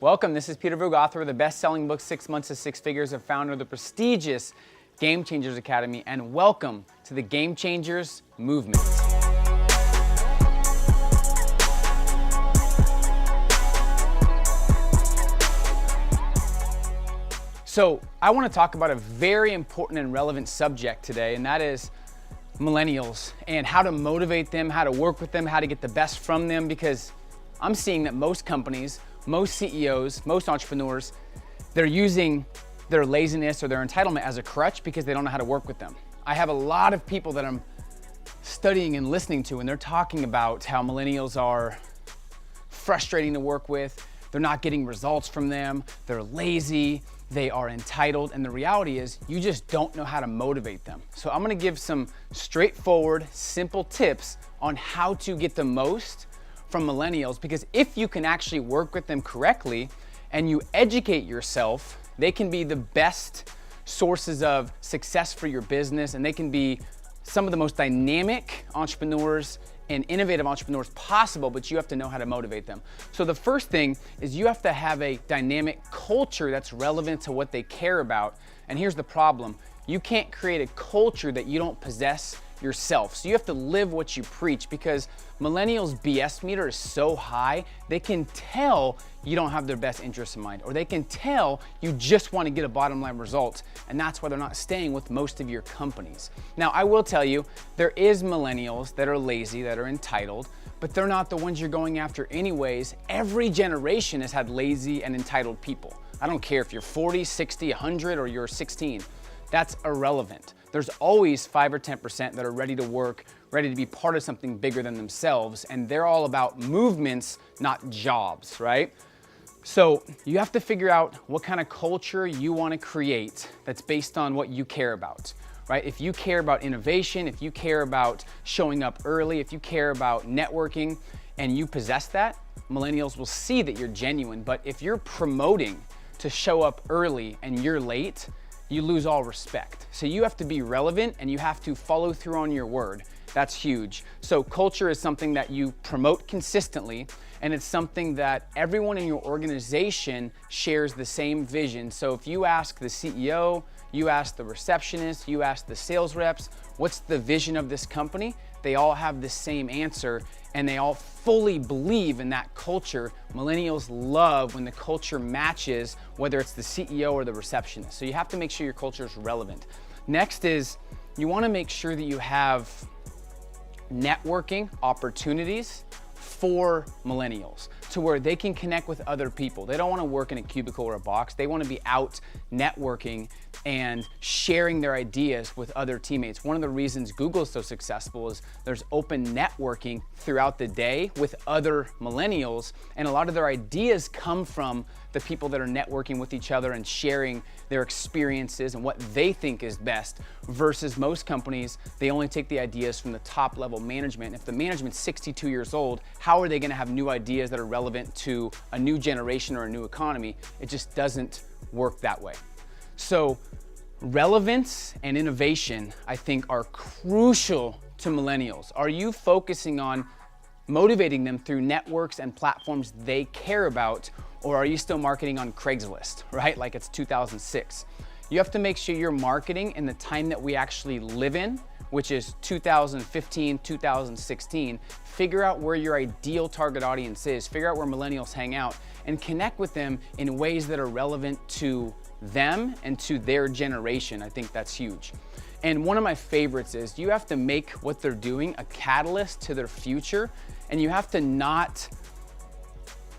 Welcome, this is Peter Voogd, author of the best-selling book, 6 Months to Six Figures, and founder of the prestigious Gamechangers Academy, and welcome to the Gamechangers movement. So I want to talk about a very important and relevant subject today, and that is millennials and how to motivate them, how to work with them, how to get the best from them, because I'm seeing that most companies, most CEOs, most entrepreneurs, they're using their laziness or their entitlement as a crutch because they don't know how to work with them. I have a lot of people that I'm studying and listening to, and they're talking about how millennials are frustrating to work with, they're not getting results from them, they're lazy, they are entitled, and the reality is you just don't know how to motivate them. So I'm gonna give some straightforward, simple tips on how to get the most from millennials, because if you can actually work with them correctly and you educate yourself, they can be the best sources of success for your business, and they can be some of the most dynamic entrepreneurs and innovative entrepreneurs possible, but you have to know how to motivate them. So the first thing is you have to have a dynamic culture that's relevant to what they care about. And here's the problem. You can't create a culture that you don't possess yourself. So you have to live what you preach, because millennials' BS meter is so high, they can tell you don't have their best interests in mind, or they can tell you just want to get a bottom line result, and that's why they're not staying with most of your companies. Now, I will tell you, there is millennials that are lazy, that are entitled, but they're not the ones you're going after anyways. Every generation has had lazy and entitled people. I don't care if you're 40, 60, 100, or you're 16. That's irrelevant. There's always 5 or 10% that are ready to work, ready to be part of something bigger than themselves, and they're all about movements, not jobs, right? So you have to figure out what kind of culture you want to create that's based on what you care about, right? If you care about innovation, if you care about showing up early, if you care about networking, and you possess that, millennials will see that you're genuine. But if you're promoting to show up early and you're late, you lose all respect. So you have to be relevant and you have to follow through on your word. That's huge. So culture is something that you promote consistently, and it's something that everyone in your organization shares the same vision. So if you ask the CEO, you ask the receptionist, you ask the sales reps, what's the vision of this company? They all have the same answer, and they all fully believe in that culture. Millennials love when the culture matches, whether it's the CEO or the receptionist. So you have to make sure your culture is relevant. Next is you want to make sure that you have networking opportunities for millennials to where they can connect with other people. They don't want to work in a cubicle or a box. They want to be out networking and sharing their ideas with other teammates. One of the reasons Google is so successful is there's open networking throughout the day with other millennials, and a lot of their ideas come from the people that are networking with each other and sharing their experiences and what they think is best, versus most companies, they only take the ideas from the top level management. If the management's 62 years old, how are they going to have new ideas that are relevant to a new generation or a new economy? It just doesn't work that way. So relevance and innovation, I think, are crucial to millennials. Are you focusing on motivating them through networks and platforms they care about, or are you still marketing on Craigslist, right? Like it's 2006. You have to make sure you're marketing in the time that we actually live in, which is 2015, 2016. Figure out where your ideal target audience is, figure out where millennials hang out, and connect with them in ways that are relevant to them and to their generation. I think that's huge. And one of my favorites is you have to make what they're doing a catalyst to their future, and you have to not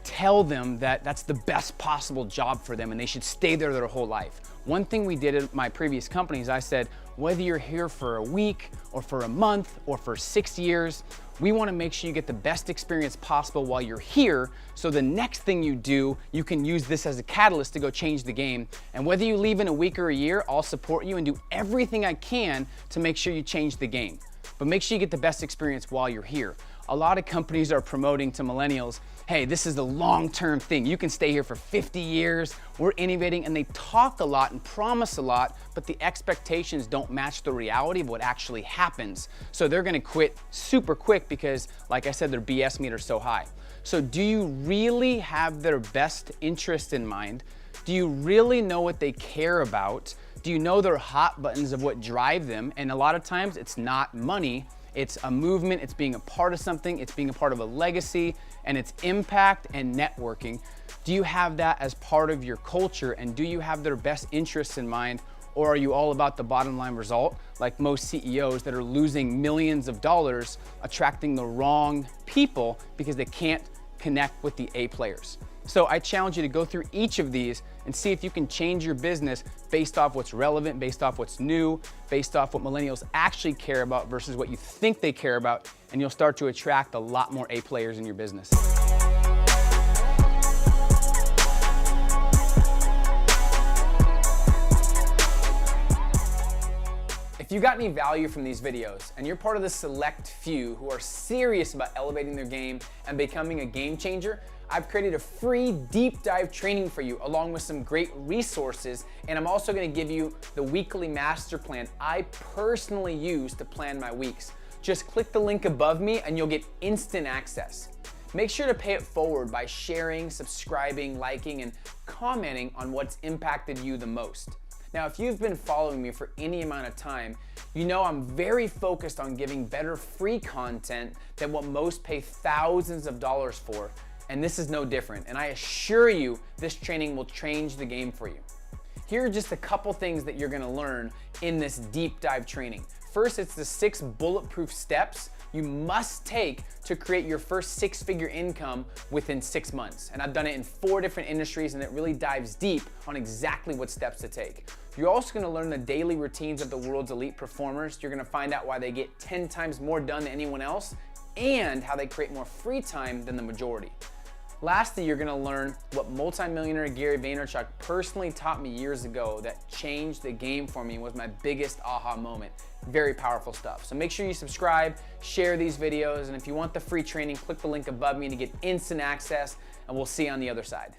tell them that that's the best possible job for them and they should stay there their whole life. One thing we did at my previous companies, I said, whether you're here for a week or for a month or for 6 years, we want to make sure you get the best experience possible while you're here, so the next thing you do, you can use this as a catalyst to go change the game. And whether you leave in a week or a year, I'll support you and do everything I can to make sure you change the game. But make sure you get the best experience while you're here. A lot of companies are promoting to millennials, hey, this is the long-term thing. You can stay here for 50 years. We're innovating, and they talk a lot and promise a lot, but the expectations don't match the reality of what actually happens. So they're gonna quit super quick because, like I said, their BS meter is so high. So do you really have their best interest in mind? Do you really know what they care about? Do you know their hot buttons of what drive them? And a lot of times it's not money, it's a movement, it's being a part of something, it's being a part of a legacy, and it's impact and networking. Do you have that as part of your culture, and do you have their best interests in mind? Or are you all about the bottom line result, like most CEOs that are losing millions of dollars attracting the wrong people because they can't connect with the A players? So I challenge you to go through each of these and see if you can change your business based off what's relevant, based off what's new, based off what millennials actually care about versus what you think they care about, and you'll start to attract a lot more A players in your business. If you got any value from these videos and you're part of the select few who are serious about elevating their game and becoming a game changer, I've created a free deep dive training for you along with some great resources, and I'm also going to give you the weekly master plan I personally use to plan my weeks. Just click the link above me and you'll get instant access. Make sure to pay it forward by sharing, subscribing, liking, and commenting on what's impacted you the most. Now, if you've been following me for any amount of time, you know I'm very focused on giving better free content than what most pay thousands of dollars for, and this is no different. And I assure you, this training will change the game for you. Here are just a couple things that you're gonna learn in this deep dive training. First, it's the 6 bulletproof steps you must take to create your first 6-figure income within 6 months. And I've done it in 4 different industries, and it really dives deep on exactly what steps to take. You're also gonna learn the daily routines of the world's elite performers. You're gonna find out why they get 10 times more done than anyone else and how they create more free time than the majority. Lastly, you're gonna learn what multimillionaire Gary Vaynerchuk personally taught me years ago that changed the game for me and was my biggest aha moment. Very powerful stuff. So make sure you subscribe, share these videos, and if you want the free training, click the link above me to get instant access, and we'll see you on the other side.